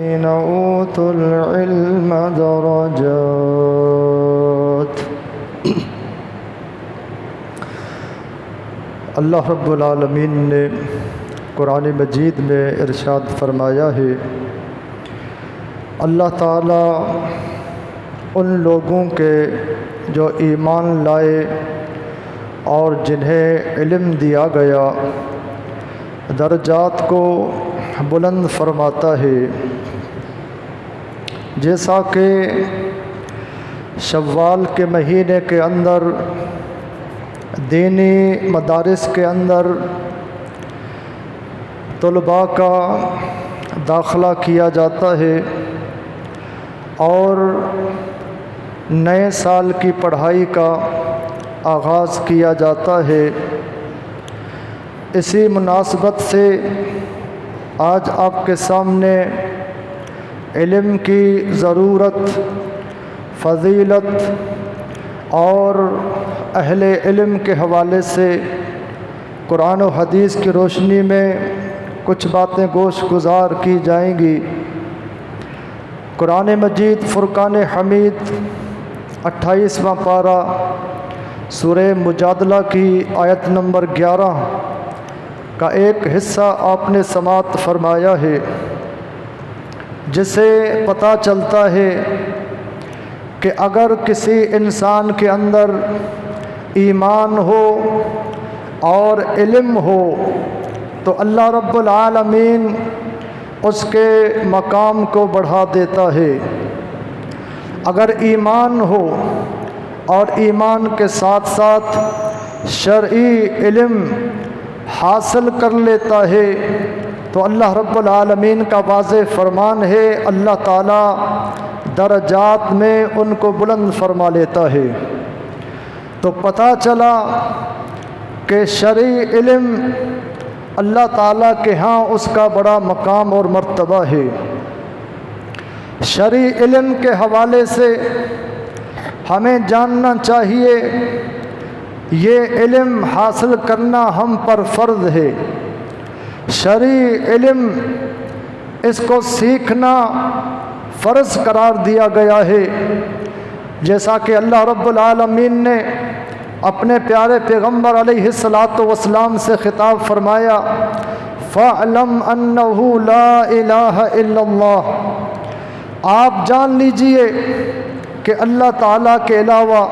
الذين أوتوا العلم درجات۔ اللہ رب العالمین نے قرآن مجید میں ارشاد فرمایا ہے، اللہ تعالیٰ ان لوگوں کے جو ایمان لائے اور جنہیں علم دیا گیا درجات کو بلند فرماتا ہے۔ جیسا کہ شوال کے مہینے کے اندر دینی مدارس کے اندر طلباء کا داخلہ کیا جاتا ہے اور نئے سال کی پڑھائی کا آغاز کیا جاتا ہے، اسی مناسبت سے آج آپ کے سامنے علم کی ضرورت، فضیلت اور اہل علم کے حوالے سے قرآن و حدیث کی روشنی میں کچھ باتیں گوش گزار کی جائیں گی۔ قرآن مجید فرقان حمید 28واں پارہ سورہ مجادلہ کی آیت نمبر 11 کا ایک حصہ آپ نے سماعت فرمایا ہے، جس سے پتہ چلتا ہے کہ اگر کسی انسان کے اندر ایمان ہو اور علم ہو تو اللہ رب العالمین اس کے مقام کو بڑھا دیتا ہے۔ اگر ایمان ہو اور ایمان کے ساتھ ساتھ شرعی علم حاصل کر لیتا ہے تو اللہ رب العالمین کا واضح فرمان ہے، اللہ تعالیٰ درجات میں ان کو بلند فرما لیتا ہے۔ تو پتہ چلا کہ شرعی علم اللہ تعالیٰ کے ہاں اس کا بڑا مقام اور مرتبہ ہے۔ شرعی علم کے حوالے سے ہمیں جاننا چاہیے، یہ علم حاصل کرنا ہم پر فرض ہے۔ شرعی علم اس کو سیکھنا فرض قرار دیا گیا ہے، جیسا کہ اللہ رب العالمین نے اپنے پیارے پیغمبر علیہ الصلاۃ والسلام سے خطاب فرمایا، فَاعْلَمْ أَنَّهُ لَا إِلَٰهَ إِلَّا اللَّهُ، آپ جان لیجئے کہ اللہ تعالیٰ کے علاوہ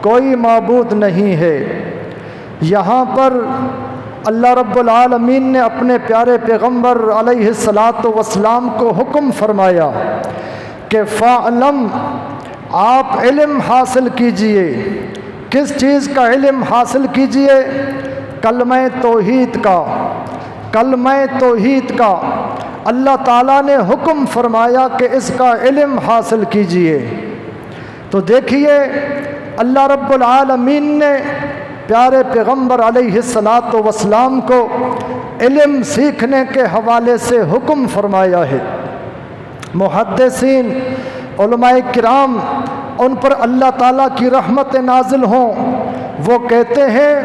کوئی معبود نہیں ہے۔ یہاں پر اللہ رب العالمین نے اپنے پیارے پیغمبر علیہ الصلاۃ والسلام کو حکم فرمایا کہ فَاعْلَمْ، آپ علم حاصل کیجئے۔ کس چیز کا علم حاصل کیجئے؟ کلمہ توحید کا۔ کلمہ توحید کا اللہ تعالیٰ نے حکم فرمایا کہ اس کا علم حاصل کیجئے۔ تو دیکھیے اللہ رب العالمین نے پیارے پیغمبر علیہ الصلاۃ والسلام کو علم سیکھنے کے حوالے سے حکم فرمایا ہے۔ محدثین، علماء کرام، ان پر اللہ تعالیٰ کی رحمت نازل ہوں، وہ کہتے ہیں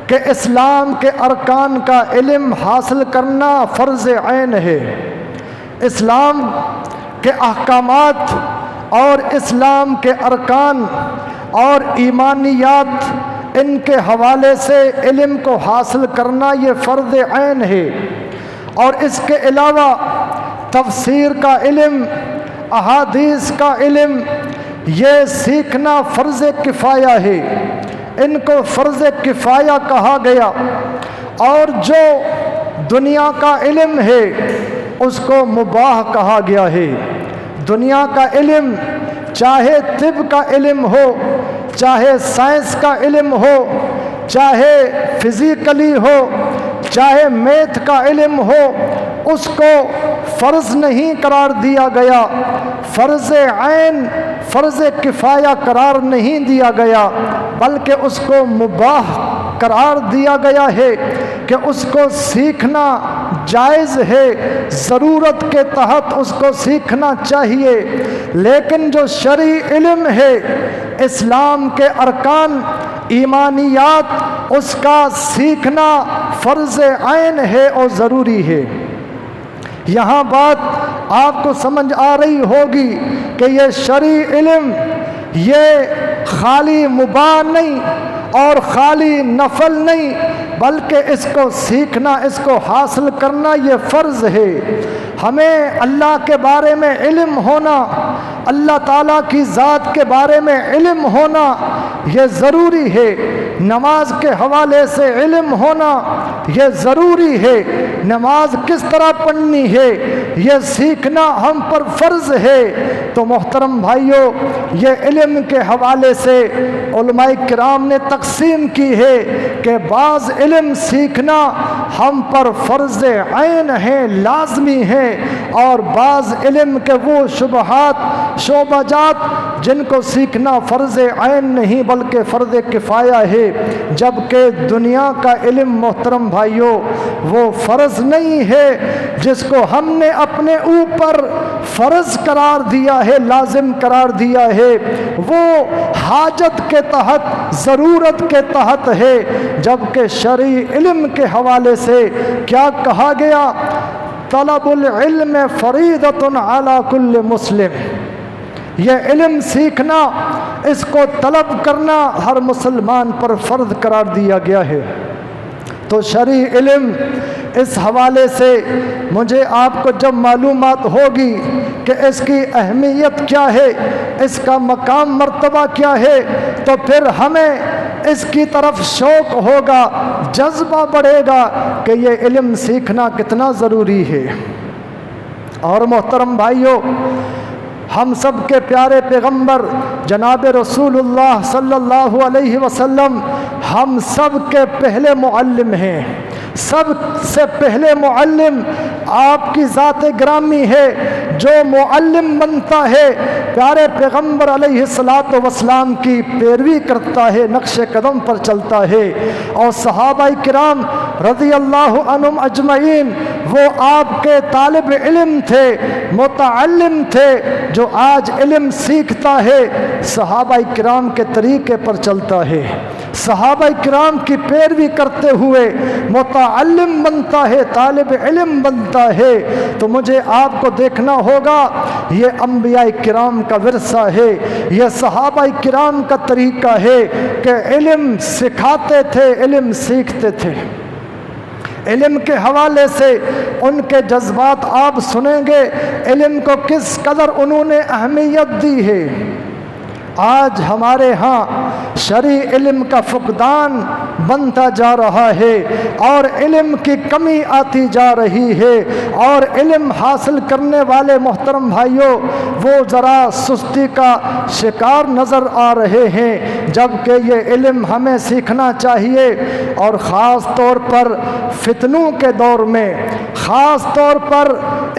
کہ اسلام کے ارکان کا علم حاصل کرنا فرض عین ہے۔ اسلام کے احکامات اور اسلام کے ارکان اور ایمانیات، ان کے حوالے سے علم کو حاصل کرنا یہ فرض عین ہے۔ اور اس کے علاوہ تفسیر کا علم، احادیث کا علم، یہ سیکھنا فرض کفایہ ہے۔ ان کو فرض کفایہ کہا گیا۔ اور جو دنیا کا علم ہے اس کو مباح کہا گیا ہے۔ دنیا کا علم، چاہے طب کا علم ہو، چاہے سائنس کا علم ہو، چاہے فزیکلی ہو، چاہے میتھ کا علم ہو، اس کو فرض نہیں قرار دیا گیا، فرض عین، فرض کفایہ قرار نہیں دیا گیا، بلکہ اس کو مباح قرار دیا گیا ہے کہ اس کو سیکھنا جائز ہے، ضرورت کے تحت اس کو سیکھنا چاہیے۔ لیکن جو شرعی علم ہے، اسلام کے ارکان، ایمانیات، اس کا سیکھنا فرض عین ہے اور ضروری ہے۔ یہاں بات آپ کو سمجھ آ رہی ہوگی کہ یہ شرعی علم یہ خالی مباح نہیں اور خالی نفل نہیں، بلکہ اس کو سیکھنا، اس کو حاصل کرنا یہ فرض ہے۔ ہمیں اللہ کے بارے میں علم ہونا، اللہ تعالیٰ کی ذات کے بارے میں علم ہونا یہ ضروری ہے۔ نماز کے حوالے سے علم ہونا یہ ضروری ہے۔ نماز کس طرح پڑھنی ہے یہ سیکھنا ہم پر فرض ہے۔ تو محترم بھائیوں، یہ علم کے حوالے سے علماء کرام نے تقسیم کی ہے کہ بعض علم سیکھنا ہم پر فرض عین ہے، لازمی ہے، اور بعض علم کے وہ شعبہ جات جن کو سیکھنا فرض عین نہیں بلکہ فرض کفایہ ہے، جبکہ دنیا کا علم محترم بھائیوں وہ فرض نہیں ہے جس کو ہم نے اپنے اوپر فرض قرار دیا ہے، لازم قرار دیا ہے، وہ حاجت کے تحت، ضرورت کے تحت ہے۔ جبکہ شرعی علم کے حوالے سے کیا کہا گیا؟ طلب العلم فریضۃ علی کل مسلم۔ یہ علم سیکھنا، اس کو طلب کرنا ہر مسلمان پر فرض قرار دیا گیا ہے۔ تو شرعی علم اس حوالے سے مجھے آپ کو جب معلومات ہوگی کہ اس کی اہمیت کیا ہے، اس کا مقام مرتبہ کیا ہے، تو پھر ہمیں اس کی طرف شوق ہوگا، جذبہ بڑھے گا کہ یہ علم سیکھنا کتنا ضروری ہے۔ اور محترم بھائیوں، ہم سب کے پیارے پیغمبر جناب رسول اللہ صلی اللہ علیہ وسلم ہم سب کے پہلے معلم ہیں۔ سب سے پہلے معلم آپ کی ذات گرامی ہے۔ جو معلم بنتا ہے پیارے پیغمبر علیہ الصلوۃ والسلام کی پیروی کرتا ہے، نقش قدم پر چلتا ہے۔ اور صحابہ کرام رضی اللہ عنہم اجمعین وہ آپ کے طالب علم تھے، متعلم تھے، جو آج علم سیکھتا ہے صحابہ کرام کے طریقے پر چلتا ہے، صحابہ کرام کی پیروی کرتے ہوئے متعلم بنتا ہے، طالب علم بنتا ہے۔ تو مجھے آپ کو دیکھنا ہوگا یہ انبیاء کرام کا ورثہ ہے، یہ صحابہ کرام کا طریقہ ہے کہ علم سکھاتے تھے، علم سیکھتے تھے۔ علم کے حوالے سے ان کے جذبات آپ سنیں گے، علم کو کس قدر انہوں نے اہمیت دی ہے۔ آج ہمارے ہاں شرعی علم کا فقدان بنتا جا رہا ہے اور علم کی کمی آتی جا رہی ہے، اور علم حاصل کرنے والے محترم بھائیوں وہ ذرا سستی کا شکار نظر آ رہے ہیں، جبکہ یہ علم ہمیں سیکھنا چاہیے۔ اور خاص طور پر فتنوں کے دور میں، خاص طور پر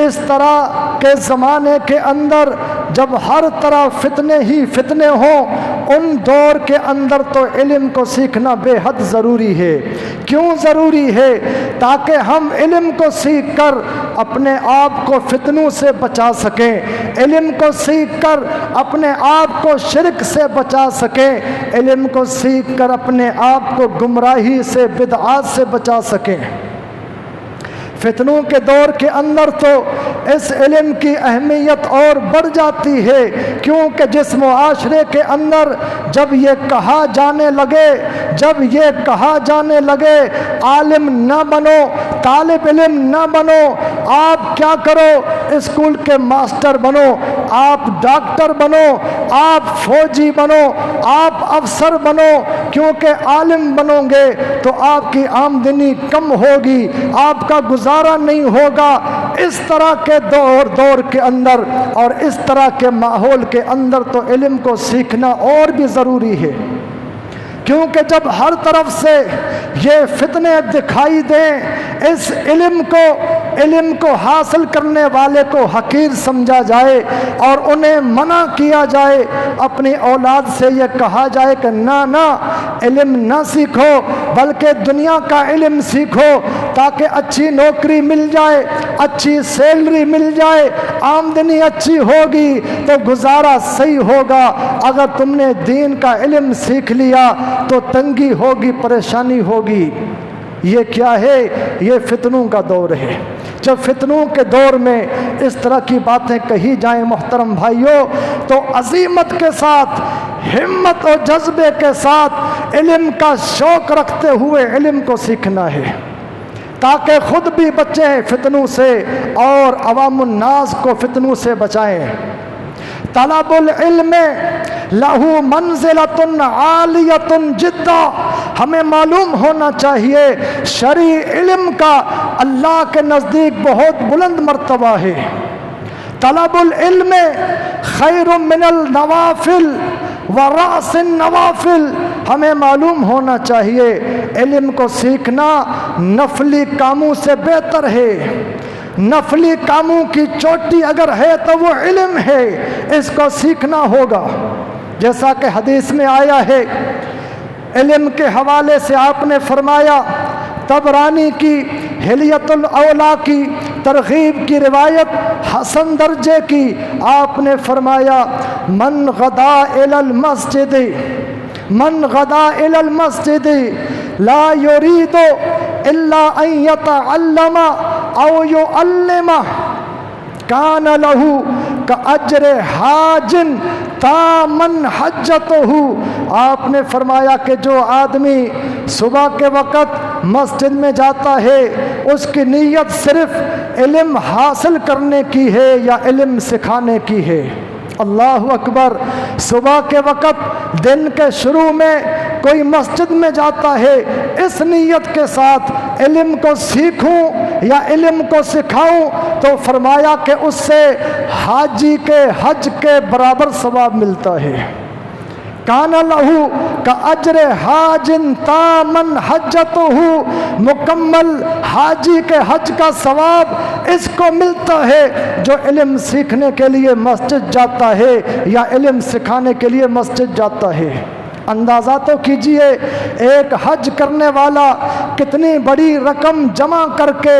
اس طرح کے زمانے کے اندر جب ہر طرح فتنے ہی فتنے ہوں، ان دور کے اندر تو علم کو سیکھنا بے حد ضروری ہے۔ کیوں ضروری ہے؟ تاکہ ہم علم کو سیکھ کر اپنے آپ کو فتنوں سے بچا سکیں، علم کو سیکھ کر اپنے آپ کو شرک سے بچا سکیں، علم کو سیکھ کر اپنے آپ کو گمراہی سے، بدعات سے بچا سکیں۔ فتنوں کے دور کے اندر تو اس علم کی اہمیت اور بڑھ جاتی ہے، کیونکہ جس معاشرے کے اندر جب یہ کہا جانے لگے عالم نہ بنو، طالب علم نہ بنو، آپ کیا کرو؟ اسکول کے ماسٹر بنو، آپ ڈاکٹر بنو، آپ فوجی بنو، آپ افسر بنو، کیونکہ عالم بنو گے تو آپ کی آمدنی کم ہوگی، آپ کا گزارا نہیں ہوگا۔ اس طرح کے دور کے اندر اور اس طرح کے ماحول کے اندر تو علم کو سیکھنا اور بھی ضروری ہے، کیونکہ جب ہر طرف سے یہ فتنے دکھائی دیں، اس علم کو حاصل کرنے والے کو حقیر سمجھا جائے اور انہیں منع کیا جائے، اپنی اولاد سے یہ کہا جائے کہ نہ علم نہ سیکھو بلکہ دنیا کا علم سیکھو تاکہ اچھی نوکری مل جائے، اچھی سیلری مل جائے، آمدنی اچھی ہوگی تو گزارا صحیح ہوگا۔ اگر تم نے دین کا علم سیکھ لیا تو تنگی ہوگی، پریشانی ہوگی۔ یہ کیا ہے؟ یہ فتنوں کا دور ہے۔ جب فتنوں کے دور میں اس طرح کی باتیں کہی جائیں محترم بھائیوں، تو عزیمت کے ساتھ، ہمت اور جذبے کے ساتھ علم کا شوق رکھتے ہوئے علم کو سیکھنا ہے، تاکہ خود بھی بچیں فتنوں سے اور عوام الناس کو فتنوں سے بچائیں۔ طلب العلم لہو منزلۃ عالیۃ جدا، ہمیں معلوم ہونا چاہیے شرعی علم کا اللہ کے نزدیک بہت بلند مرتبہ ہے۔ طلب العلم خیر من النوافل ورأس النوافل، ہمیں معلوم ہونا چاہیے علم کو سیکھنا نفلی کاموں سے بہتر ہے۔ نفلی کاموں کی چوٹی اگر ہے تو وہ علم ہے، اس کو سیکھنا ہوگا۔ جیسا کہ حدیث میں آیا ہے، علم کے حوالے سے آپ نے فرمایا، طبرانی کی حلیۃ الاولیاء کی ترغیب کی روایت حسن درجے کی، آپ نے فرمایا من غدا الی المسجد لا یرید الا ان یتعلم او یعلم کان لہ کاجر حاج تامن حجتہ۔ آپ نے فرمایا کہ جو آدمی صبح کے وقت مسجد میں جاتا ہے، اس کی نیت صرف علم حاصل کرنے کی ہے یا علم سکھانے کی ہے۔ اللہ اکبر! صبح کے وقت دن کے شروع میں کوئی مسجد میں جاتا ہے اس نیت کے ساتھ علم کو سیکھوں یا علم کو سکھاؤں، تو فرمایا کہ اس سے حاجی کے حج کے برابر ثواب ملتا ہے۔ کان لہو کاجر حاج تامن حجتہ، مکمل حاجی کے حج کا ثواب اس کو ملتا ہے جو علم سیکھنے کے لیے مسجد جاتا ہے یا علم سکھانے کے لیے مسجد جاتا ہے۔ اندازہ تو کیجئے ایک حج کرنے والا کتنی بڑی رقم جمع کر کے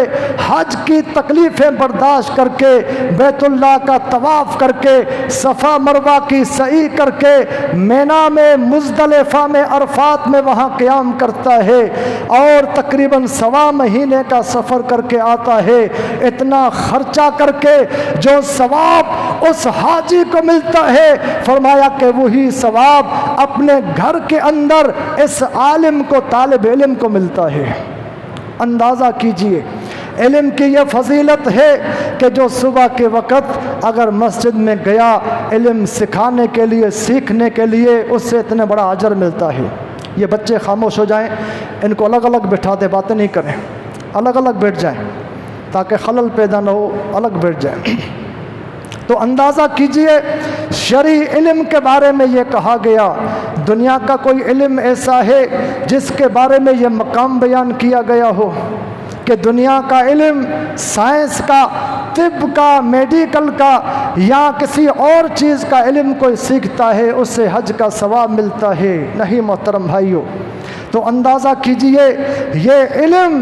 حج کی تکلیفیں برداشت کر کے بیت اللہ کا طواف کر کے صفا مروہ کی سعی کر کے مینا میں مزدلفہ میں عرفات میں وہاں قیام کرتا ہے اور تقریباً 1.25 مہینے کا سفر کر کے آتا ہے۔ اتنا خرچہ کر کے جو ثواب اس حاجی کو ملتا ہے، فرمایا کہ وہی ثواب اپنے گھر کے اندر اس عالم کو، طالب علم کو ملتا ہے۔ اندازہ کیجئے علم کی یہ فضیلت ہے کہ جو صبح کے وقت اگر مسجد میں گیا علم سکھانے کے لیے، سیکھنے کے لیے، اس سے اتنے بڑا اجر ملتا ہے۔ یہ بچے خاموش ہو جائیں، ان کو الگ الگ بٹھا دے، باتیں نہیں کریں، الگ الگ بیٹھ جائیں تاکہ خلل پیدا نہ ہو، الگ بیٹھ جائیں۔ تو اندازہ کیجئے شرعی علم کے بارے میں یہ کہا گیا، دنیا کا کوئی علم ایسا ہے جس کے بارے میں یہ مقام بیان کیا گیا ہو کہ دنیا کا علم، سائنس کا، طب کا، میڈیکل کا یا کسی اور چیز کا علم کوئی سیکھتا ہے اس سے حج کا ثواب ملتا ہے؟ نہیں محترم بھائیوں۔ تو اندازہ کیجئے یہ علم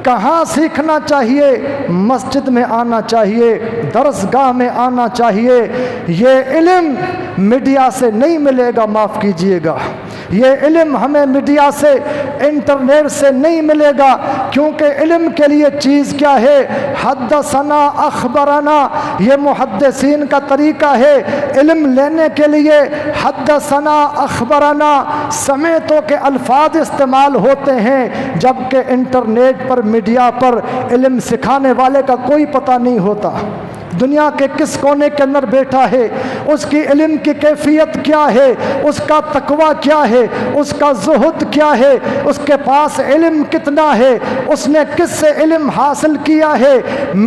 کہاں سیکھنا چاہیے؟ مسجد میں آنا چاہیے، درس گاہ میں آنا چاہیے۔ یہ علم میڈیا سے نہیں ملے گا، معاف کیجئے گا، یہ علم ہمیں میڈیا سے، انٹرنیٹ سے نہیں ملے گا، کیونکہ علم کے لیے چیز کیا ہے؟ حدثنا اخبرنا، یہ محدثین کا طریقہ ہے علم لینے کے لیے۔ حدثنا اخبرنا سمیتوں کے الفاظ استعمال ہوتے ہیں، جبکہ انٹرنیٹ پر، میڈیا پر علم سکھانے والے کا کوئی پتہ نہیں ہوتا۔ دنیا کے کس کونے کے اندر بیٹھا ہے، اس کی علم کی کیفیت کیا ہے، اس کا تقوی کیا ہے، اس کا زہد کیا ہے، اس کے پاس علم کتنا ہے، اس نے کس سے علم حاصل کیا ہے۔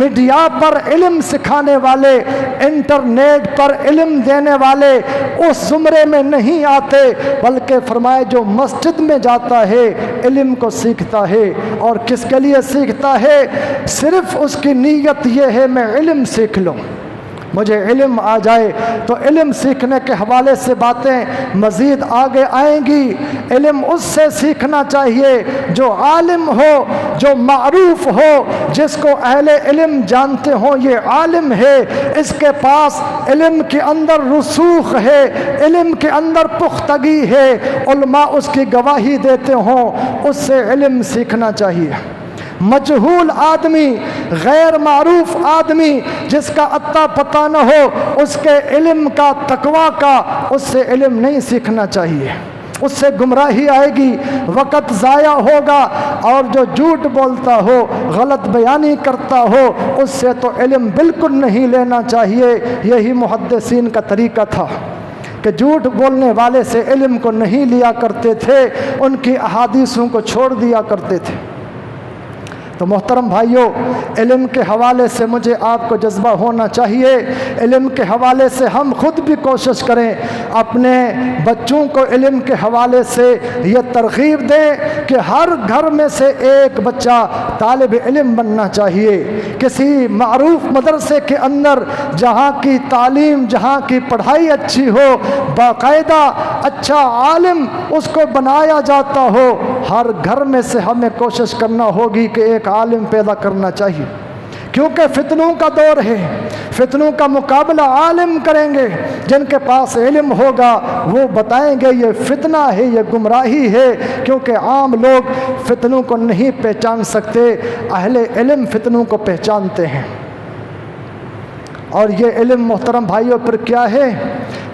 میڈیا پر علم سکھانے والے، انٹرنیٹ پر علم دینے والے اس زمرے میں نہیں آتے، بلکہ فرمائے جو مسجد میں جاتا ہے علم کو سیکھتا ہے۔ اور کس کے لیے سیکھتا ہے؟ صرف اس کی نیت یہ ہے میں علم سیکھ لوں، مجھے علم آ جائے۔ تو علم سیکھنے کے حوالے سے باتیں مزید آگے آئیں گی۔ علم اس سے سیکھنا چاہیے جو عالم ہو، جو معروف ہو، جس کو اہل علم جانتے ہوں یہ عالم ہے، اس کے پاس علم کے اندر رسوخ ہے، علم کے اندر پختگی ہے، علماء اس کی گواہی دیتے ہوں، اس سے علم سیکھنا چاہیے۔ مجہول آدمی، غیر معروف آدمی جس کا اتا پتہ نہ ہو، اس کے علم کا، تقویٰ کا، اس سے علم نہیں سیکھنا چاہیے، اس سے گمراہی آئے گی، وقت ضائع ہوگا، اور جو جھوٹ بولتا ہو، غلط بیانی کرتا ہو، اس سے تو علم بالکل نہیں لینا چاہیے۔ یہی محدثین کا طریقہ تھا کہ جھوٹ بولنے والے سے علم کو نہیں لیا کرتے تھے، ان کی احادیثوں کو چھوڑ دیا کرتے تھے۔ تو محترم بھائیوں، علم کے حوالے سے مجھے آپ کو جذبہ ہونا چاہیے، علم کے حوالے سے ہم خود بھی کوشش کریں، اپنے بچوں کو علم کے حوالے سے یہ ترغیب دیں کہ ہر گھر میں سے ایک بچہ طالب علم بننا چاہیے۔ کسی معروف مدرسے کے اندر جہاں کی تعلیم، جہاں کی پڑھائی اچھی ہو، باقاعدہ اچھا عالم اس کو بنایا جاتا ہو، ہر گھر میں سے ہمیں کوشش کرنا ہوگی کہ ایک عالم پیدا کرنا چاہیے، کیونکہ فتنوں کا دور ہے، فتنوں کا مقابلہ عالم کریں گے۔ جن کے پاس علم ہوگا وہ بتائیں گے یہ فتنہ ہے، یہ گمراہی ہے، کیونکہ عام لوگ فتنوں کو نہیں پہچان سکتے، اہل علم فتنوں کو پہچانتے ہیں۔ اور یہ علم محترم بھائیوں پر کیا ہے؟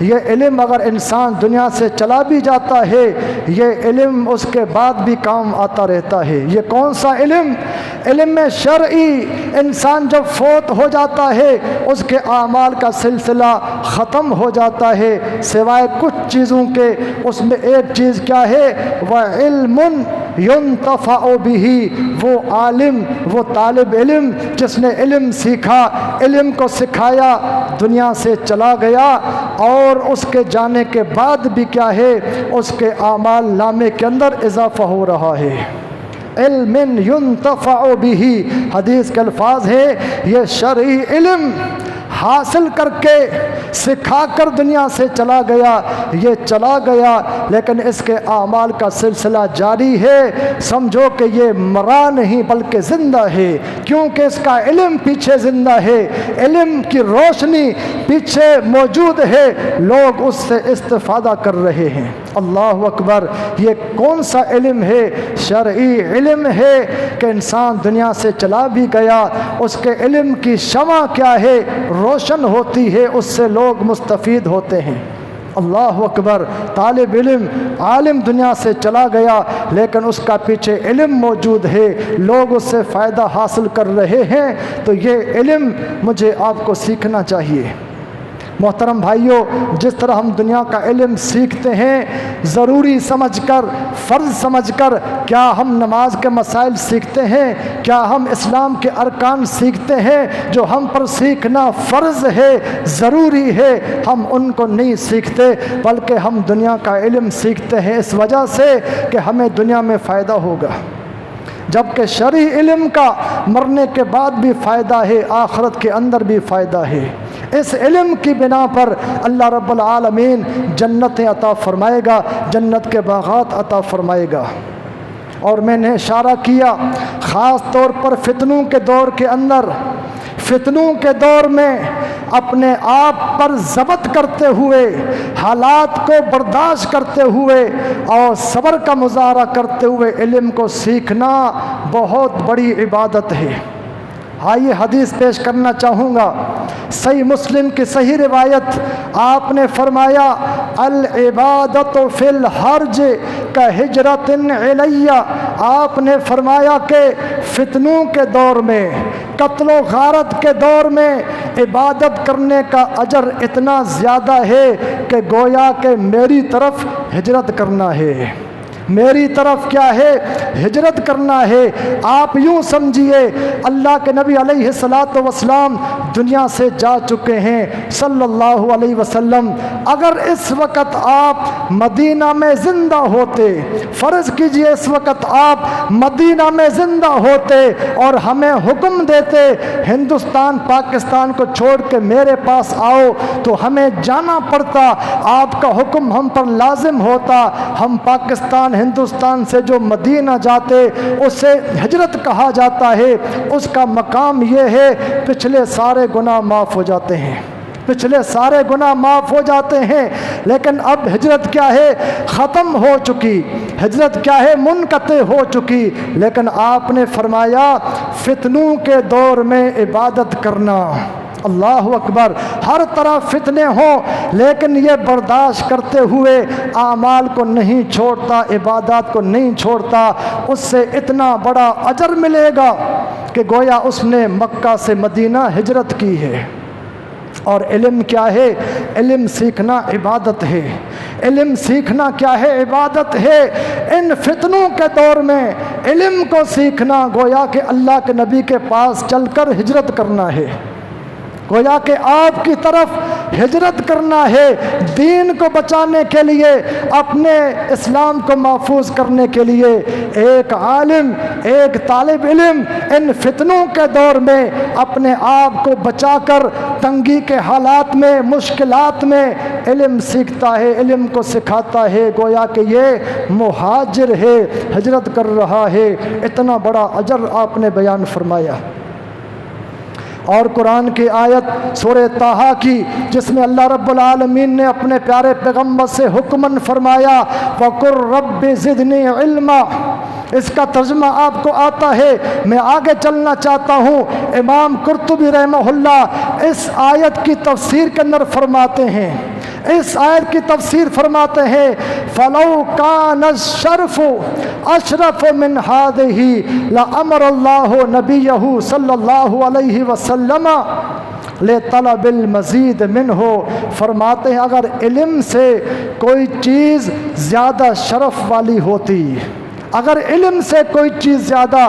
یہ علم اگر انسان دنیا سے چلا بھی جاتا ہے، یہ علم اس کے بعد بھی کام آتا رہتا ہے۔ یہ کون سا علم؟ علم شرعی۔ انسان جب فوت ہو جاتا ہے اس کے اعمال کا سلسلہ ختم ہو جاتا ہے، سوائے کچھ چیزوں کے۔ اس میں ایک چیز کیا ہے؟ وَعِلْمٌ يُنْتَفَعُ بِهِ، وہ عالم، وہ طالب علم جس نے علم سیکھا، علم کو سکھایا، دنیا سے چلا گیا، اور اس کے جانے کے بعد بھی کیا ہے؟ اس کے اعمال نامے کے اندر اضافہ ہو رہا ہے۔ علم ينتفع به، حدیث کے الفاظ ہے، یہ شرعی علم حاصل کر کے سکھا کر دنیا سے چلا گیا، یہ چلا گیا، لیکن اس کے اعمال کا سلسلہ جاری ہے۔ سمجھو کہ یہ مرا نہیں بلکہ زندہ ہے، کیونکہ اس کا علم پیچھے زندہ ہے، علم کی روشنی پیچھے موجود ہے، لوگ اس سے استفادہ کر رہے ہیں۔ اللہ اکبر! یہ کون سا علم ہے؟ شرعی علم ہے کہ انسان دنیا سے چلا بھی گیا، اس کے علم کی شمع کیا ہے؟ روشن ہوتی ہے، اس سے لوگ مستفید ہوتے ہیں۔ اللہ اکبر! طالب علم، عالم دنیا سے چلا گیا لیکن اس کا پیچھے علم موجود ہے، لوگ اس سے فائدہ حاصل کر رہے ہیں، تو یہ علم مجھے آپ کو سیکھنا چاہیے۔ محترم بھائیوں، جس طرح ہم دنیا کا علم سیکھتے ہیں ضروری سمجھ کر، فرض سمجھ کر، کیا ہم نماز کے مسائل سیکھتے ہیں؟ کیا ہم اسلام کے ارکان سیکھتے ہیں جو ہم پر سیکھنا فرض ہے، ضروری ہے؟ ہم ان کو نہیں سیکھتے، بلکہ ہم دنیا کا علم سیکھتے ہیں اس وجہ سے کہ ہمیں دنیا میں فائدہ ہوگا، جبکہ شرعی علم کا مرنے کے بعد بھی فائدہ ہے، آخرت کے اندر بھی فائدہ ہے۔ اس علم کی بنا پر اللہ رب العالمین جنتیں عطا فرمائے گا، جنت کے باغات عطا فرمائے گا۔ اور میں نے اشارہ کیا خاص طور پر فتنوں کے دور کے اندر، فتنوں کے دور میں اپنے آپ پر ضبط کرتے ہوئے، حالات کو برداشت کرتے ہوئے اور صبر کا مظاہرہ کرتے ہوئے علم کو سیکھنا بہت بڑی عبادت ہے۔ آئیے حدیث پیش کرنا چاہوں گا، صحیح مسلم کی صحیح روایت، آپ نے فرمایا العبادت فی الحرج کہجرۃ الی، آپ نے فرمایا کہ فتنوں کے دور میں، قتل و غارت کے دور میں عبادت کرنے کا اجر اتنا زیادہ ہے کہ گویا کہ میری طرف ہجرت کرنا ہے، میری طرف کیا ہے؟ ہجرت کرنا ہے۔ آپ یوں سمجھیے اللہ کے نبی علیہ الصلاۃ والسلام دنیا سے جا چکے ہیں صلی اللہ علیہ وسلم۔ اگر اس وقت آپ مدینہ میں زندہ ہوتے، فرض کیجئے اس وقت آپ مدینہ میں زندہ ہوتے اور ہمیں حکم دیتے ہندوستان پاکستان کو چھوڑ کے میرے پاس آؤ، تو ہمیں جانا پڑتا، آپ کا حکم ہم پر لازم ہوتا، ہم پاکستان ہندوستان سے جو مدینہ جاتے اسے ہجرت کہا جاتا ہے، اس کا مقام یہ ہے پچھلے سارے گناہ معاف ہو جاتے ہیں، پچھلے سارے گناہ معاف ہو جاتے ہیں، لیکن اب ہجرت کیا ہے؟ ختم ہو چکی، ہجرت کیا ہے؟ منقطع ہو چکی۔ لیکن آپ نے فرمایا فتنوں کے دور میں عبادت کرنا، اللہ اکبر، ہر طرف فتنے ہوں لیکن یہ برداشت کرتے ہوئے اعمال کو نہیں چھوڑتا، عبادات کو نہیں چھوڑتا، اس سے اتنا بڑا اجر ملے گا کہ گویا اس نے مکہ سے مدینہ ہجرت کی ہے۔ اور علم کیا ہے؟ علم سیکھنا عبادت ہے، علم سیکھنا کیا ہے؟ عبادت ہے۔ ان فتنوں کے دور میں علم کو سیکھنا گویا کہ اللہ کے نبی کے پاس چل کر ہجرت کرنا ہے، گویا کہ آپ کی طرف ہجرت کرنا ہے، دین کو بچانے کے لیے، اپنے اسلام کو محفوظ کرنے کے لیے۔ ایک عالم، ایک طالب علم ان فتنوں کے دور میں اپنے آپ کو بچا کر تنگی کے حالات میں، مشکلات میں علم سیکھتا ہے، علم کو سکھاتا ہے، گویا کہ یہ مہاجر ہے، ہجرت کر رہا ہے۔ اتنا بڑا اجر آپ نے بیان فرمایا۔ اور قرآن کی آیت سورہ طٰہٰ کی، جس میں اللہ رب العالمین نے اپنے پیارے پیغمبر سے حکماً فرمایا وَقُلْ رَبِّ زِدْنِي عِلْمًا، اس کا ترجمہ آپ کو آتا ہے، میں آگے چلنا چاہتا ہوں۔ امام قرطبی رحمہ اللہ اس آیت کی تفسیر کے اندر فرماتے ہیں، اس آیت کی تفسیر فرماتے ہیں فَلَوْ كَانَ الشَّرْفُ أَشْرَفُ مِنْ هَذِهِ لَأَمَرَ اللَّهُ نَبِيَّهُ صلی اللہ علیہ وسلم لِطَلَبِ الْمَزِيدِ مِنْهُ، فرماتے ہیں اگر علم سے کوئی چیز زیادہ شرف والی ہوتی، اگر علم سے کوئی چیز زیادہ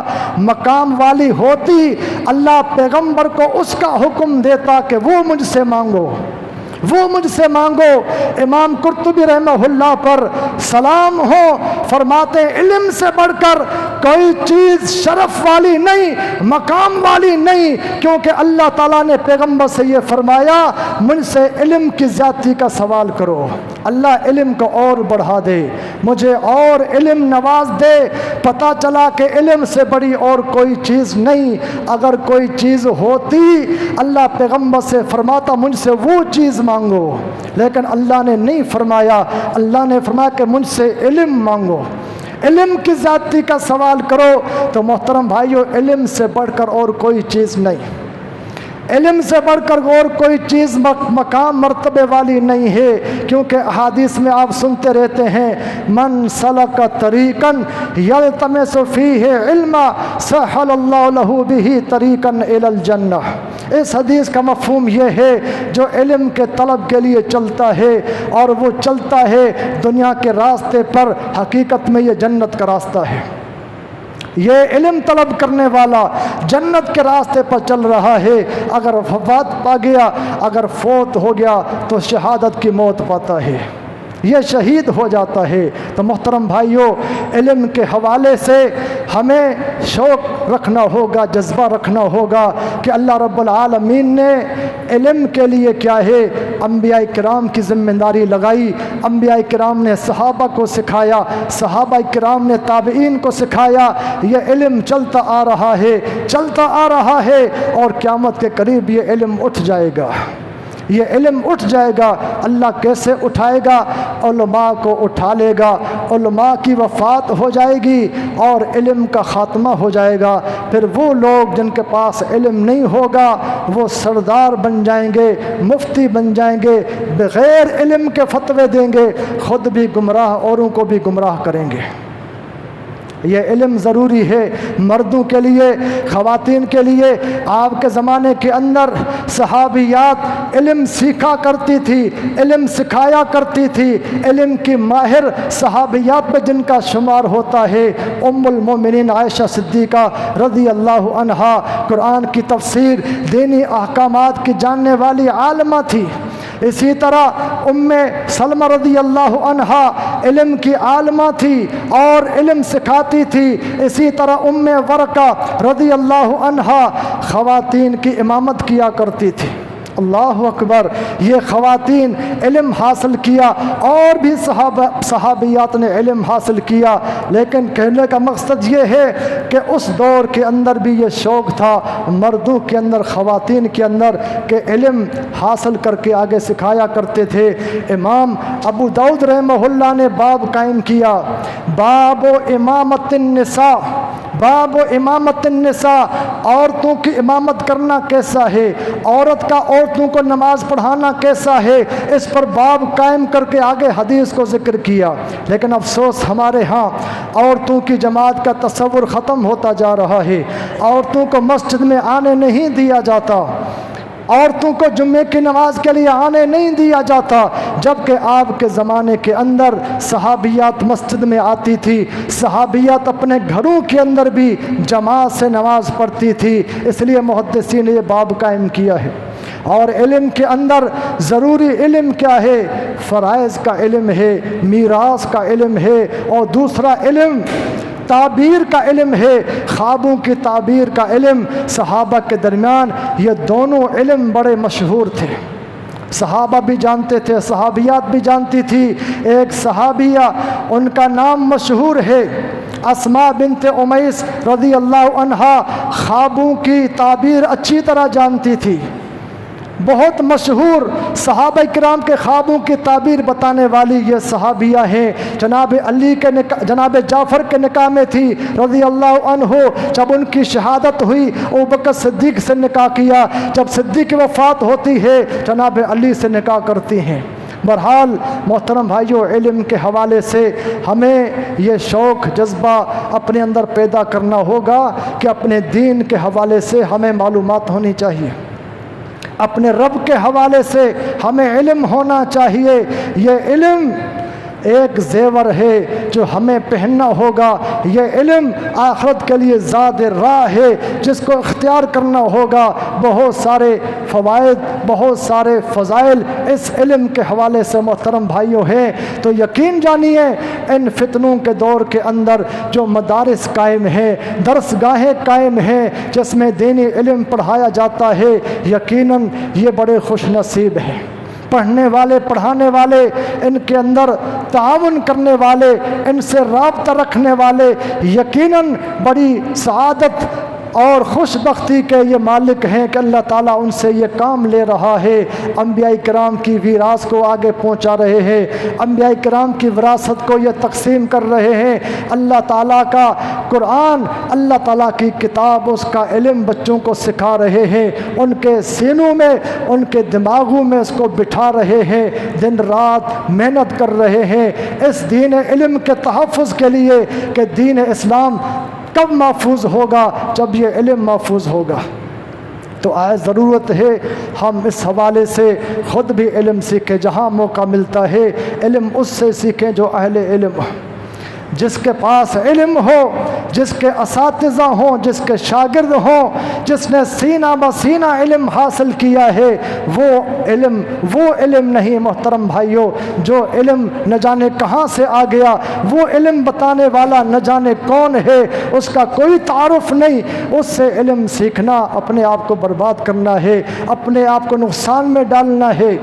مقام والی ہوتی، اللہ پیغمبر کو اس کا حکم دیتا کہ وہ مجھ سے مانگو، وہ مجھ سے مانگو۔ امام قرطبی رحمہ اللہ پر سلام ہو، فرماتے ہیں علم سے بڑھ کر کوئی چیز شرف والی نہیں، مقام والی نہیں، کیونکہ اللہ تعالیٰ نے پیغمبر سے یہ فرمایا مجھ سے علم کی زیادتی کا سوال کرو، اللہ علم کو اور بڑھا دے، مجھے اور علم نواز دے۔ پتہ چلا کہ علم سے بڑی اور کوئی چیز نہیں، اگر کوئی چیز ہوتی اللہ پیغمبر سے فرماتا مجھ سے وہ چیز مانگو، لیکن اللہ نے نہیں فرمایا، اللہ نے فرمایا کہ مجھ سے علم مانگو، علم کی زیادتی کا سوال کرو۔ تو محترم بھائیو، علم سے بڑھ کر اور کوئی چیز نہیں، علم سے بڑھ کر اور کوئی چیز مقام مرتبے والی نہیں ہے، کیونکہ احادیث میں آپ سنتے رہتے ہیں من سلک طریقا یلتمس فیہ علما سہل اللہ لہ بہ طریقا الی الجنہ۔ اس حدیث کا مفہوم یہ ہے جو علم کے طلب کے لیے چلتا ہے اور وہ چلتا ہے دنیا کے راستے پر، حقیقت میں یہ جنت کا راستہ ہے۔ یہ علم طلب کرنے والا جنت کے راستے پر چل رہا ہے، اگر وفات پا گیا، اگر فوت ہو گیا تو شہادت کی موت پاتا ہے، یہ شہید ہو جاتا ہے۔ تو محترم بھائیوں، علم کے حوالے سے ہمیں شوق رکھنا ہوگا، جذبہ رکھنا ہوگا کہ اللہ رب العالمین نے علم کے لیے کیا ہے انبیاء کرام کی ذمہ داری لگائی، انبیاء کرام نے صحابہ کو سکھایا، صحابہ کرام نے تابعین کو سکھایا، یہ علم چلتا آ رہا ہے، چلتا آ رہا ہے، اور قیامت کے قریب یہ علم اٹھ جائے گا، یہ علم اٹھ جائے گا۔ اللہ کیسے اٹھائے گا؟ علماء کو اٹھا لے گا، علماء کی وفات ہو جائے گی اور علم کا خاتمہ ہو جائے گا، پھر وہ لوگ جن کے پاس علم نہیں ہوگا وہ سردار بن جائیں گے، مفتی بن جائیں گے، بغیر علم کے فتوے دیں گے، خود بھی گمراہ اوروں کو بھی گمراہ کریں گے۔ یہ علم ضروری ہے مردوں کے لیے، خواتین کے لیے۔ آپ کے زمانے کے اندر صحابیات علم سیکھا کرتی تھی، علم سکھایا کرتی تھی، علم کی ماہر صحابیات میں جن کا شمار ہوتا ہے ام المومنین عائشہ صدیقہ رضی اللہ عنہا، قرآن کی تفسیر، دینی احکامات کی جاننے والی عالمہ تھی۔ اسی طرح ام سلمہ رضی اللہ عنہا علم کی عالمہ تھی اور علم سکھاتی تھی۔ اسی طرح ام ورقہ رضی اللہ عنہا خواتین کی امامت کیا کرتی تھی، اللہ اکبر، یہ خواتین علم حاصل کیا، اور بھی صحابیات نے علم حاصل کیا، لیکن کہنے کا مقصد یہ ہے کہ اس دور کے اندر بھی یہ شوق تھا مردوں کے اندر، خواتین کے اندر، کہ علم حاصل کر کے آگے سکھایا کرتے تھے۔ امام ابو داؤد رحمہ اللہ نے باب قائم کیا، باب امامت النساء، باب امامت النساء، عورتوں کی امامت کرنا کیسا ہے، عورت کا عورتوں کو نماز پڑھانا کیسا ہے، اس پر باب قائم کر کے آگے حدیث کو ذکر کیا۔ لیکن افسوس ہمارے ہاں عورتوں کی جماعت کا تصور ختم ہوتا جا رہا ہے، عورتوں کو مسجد میں آنے نہیں دیا جاتا، عورتوں کو جمعے کی نماز کے لیے آنے نہیں دیا جاتا، جبکہ آپ کے زمانے کے اندر صحابیات مسجد میں آتی تھی، صحابیات اپنے گھروں کے اندر بھی جماعت سے نماز پڑھتی تھی، اس لیے محدثین نے یہ باب قائم کیا ہے۔ اور علم کے اندر ضروری علم کیا ہے؟ فرائض کا علم ہے، میراث کا علم ہے، اور دوسرا علم تعبیر کا علم ہے، خوابوں کی تعبیر کا علم۔ صحابہ کے درمیان یہ دونوں علم بڑے مشہور تھے، صحابہ بھی جانتے تھے، صحابیات بھی جانتی تھی۔ ایک صحابیہ ان کا نام مشہور ہے، اسماء بنت امیس رضی اللہ عنہا، خوابوں کی تعبیر اچھی طرح جانتی تھی، بہت مشہور صحابہ کرام کے خوابوں کی تعبیر بتانے والی یہ صحابیہ ہیں۔ جناب علی کے جناب جعفر کے نکاح میں تھی رضی اللہ عنہ، جب ان کی شہادت ہوئی ابوبکر صدیق سے نکاح کیا، جب صدیق کی وفات ہوتی ہے جناب علی سے نکاح کرتی ہیں۔ بہرحال محترم بھائیو، علم کے حوالے سے ہمیں یہ شوق جذبہ اپنے اندر پیدا کرنا ہوگا کہ اپنے دین کے حوالے سے ہمیں معلومات ہونی چاہیے، اپنے رب کے حوالے سے ہمیں علم ہونا چاہیے۔ یہ علم ایک زیور ہے جو ہمیں پہننا ہوگا، یہ علم آخرت کے لیے زاد راہ ہے جس کو اختیار کرنا ہوگا۔ بہت سارے فوائد، بہت سارے فضائل اس علم کے حوالے سے محترم بھائیوں ہیں۔ تو یقین جانیے ان فتنوں کے دور کے اندر جو مدارس قائم ہیں، درس گاہیں قائم ہیں جس میں دینی علم پڑھایا جاتا ہے، یقیناً یہ بڑے خوش نصیب ہیں۔ پڑھنے والے، پڑھانے والے، ان کے اندر تعاون کرنے والے، ان سے رابطہ رکھنے والے یقیناً بڑی سعادت اور خوش بختی کے یہ مالک ہیں کہ اللہ تعالیٰ ان سے یہ کام لے رہا ہے، انبیاء کرام کی وراثت کو آگے پہنچا رہے ہیں، انبیاء کرام کی وراثت کو یہ تقسیم کر رہے ہیں۔ اللہ تعالیٰ کا قرآن، اللہ تعالیٰ کی کتاب، اس کا علم بچوں کو سکھا رہے ہیں، ان کے سینوں میں، ان کے دماغوں میں اس کو بٹھا رہے ہیں، دن رات محنت کر رہے ہیں اس دین علم کے تحفظ کے لیے کہ دین اسلام کب محفوظ ہوگا؟ جب یہ علم محفوظ ہوگا۔ تو آج ضرورت ہے ہم اس حوالے سے خود بھی علم سیکھیں، جہاں موقع ملتا ہے علم اس سے سیکھیں جو اہل علم ہو، جس کے پاس علم ہو، جس کے اساتذہ ہوں، جس کے شاگرد ہوں، جس نے سینہ بہ سینہ علم حاصل کیا ہے۔ وہ علم نہیں محترم بھائیوں جو علم نہ جانے کہاں سے آ گیا، وہ علم بتانے والا نہ جانے کون ہے، اس کا کوئی تعارف نہیں، اس سے علم سیکھنا اپنے آپ کو برباد کرنا ہے، اپنے آپ کو نقصان میں ڈالنا ہے۔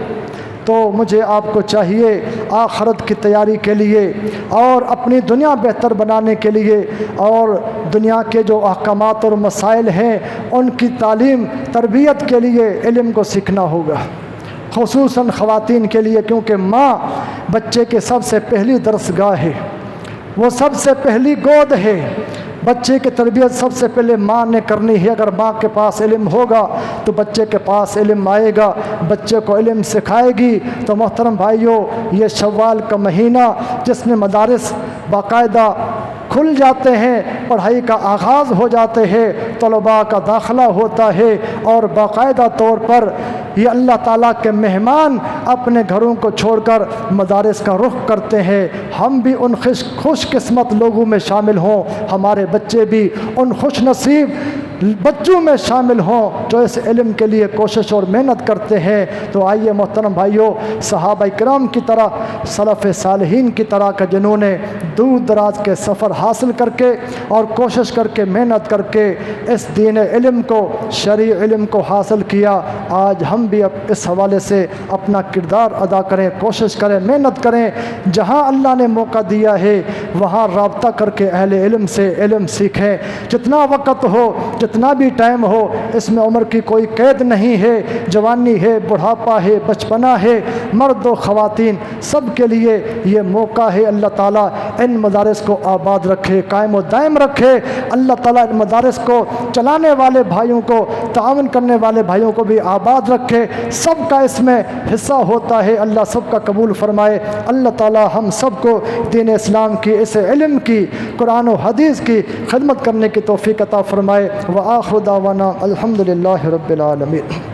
تو مجھے آپ کو چاہیے آخرت کی تیاری کے لیے اور اپنی دنیا بہتر بنانے کے لیے اور دنیا کے جو احکامات اور مسائل ہیں ان کی تعلیم تربیت کے لیے علم کو سیکھنا ہوگا، خصوصاً خواتین کے لیے، کیونکہ ماں بچے کے سب سے پہلی درسگاہ ہے، وہ سب سے پہلی گود ہے۔ بچے کی تربیت سب سے پہلے ماں نے کرنی ہے۔ اگر ماں کے پاس علم ہوگا تو بچے کے پاس علم آئے گا، بچے کو علم سکھائے گی۔ تو محترم بھائیوں، یہ شوال کا مہینہ جس میں مدارس باقاعدہ کھل جاتے ہیں، پڑھائی کا آغاز ہو جاتے ہیں، طلباء کا داخلہ ہوتا ہے اور باقاعدہ طور پر یہ اللہ تعالیٰ کے مہمان اپنے گھروں کو چھوڑ کر مدارس کا رخ کرتے ہیں۔ ہم بھی ان خوش قسمت لوگوں میں شامل ہوں، ہمارے بچے بھی ان خوش نصیب بچوں میں شامل ہوں جو اس علم کے لیے کوشش اور محنت کرتے ہیں۔ تو آئیے محترم بھائیوں، صحابہ کرام کی طرح، سلف صالحین کی طرح کا جنہوں نے دور دراز کے سفر حاصل کر کے اور کوشش کر کے محنت کر کے اس دین علم کو، شرعی علم کو حاصل کیا، آج ہم بھی اس حوالے سے اپنا کردار ادا کریں، کوشش کریں، محنت کریں۔ جہاں اللہ نے موقع دیا ہے وہاں رابطہ کر کے اہل علم سے علم سیکھیں۔ جتنا وقت ہو، جتنا بھی ٹائم ہو، اس میں عمر کی کوئی قید نہیں ہے، جوانی ہے، بڑھاپا ہے، بچپنا ہے، مرد و خواتین سب کے لیے یہ موقع ہے۔ اللہ تعالیٰ ان مدارس کو آباد رکھے، قائم و دائم رکھے۔ اللہ تعالیٰ ان مدارس کو چلانے والے بھائیوں کو، تعاون کرنے والے بھائیوں کو بھی آباد رکھے۔ سب کا اس میں حصہ ہوتا ہے، اللہ سب کا قبول فرمائے۔ اللہ تعالیٰ ہم سب کو دین اسلام کی، اس علم کی، قرآن و حدیث کی خدمت کرنے کی توفیق عطا فرمائے۔ وآخر دعوانا الحمدللہ رب العالمین۔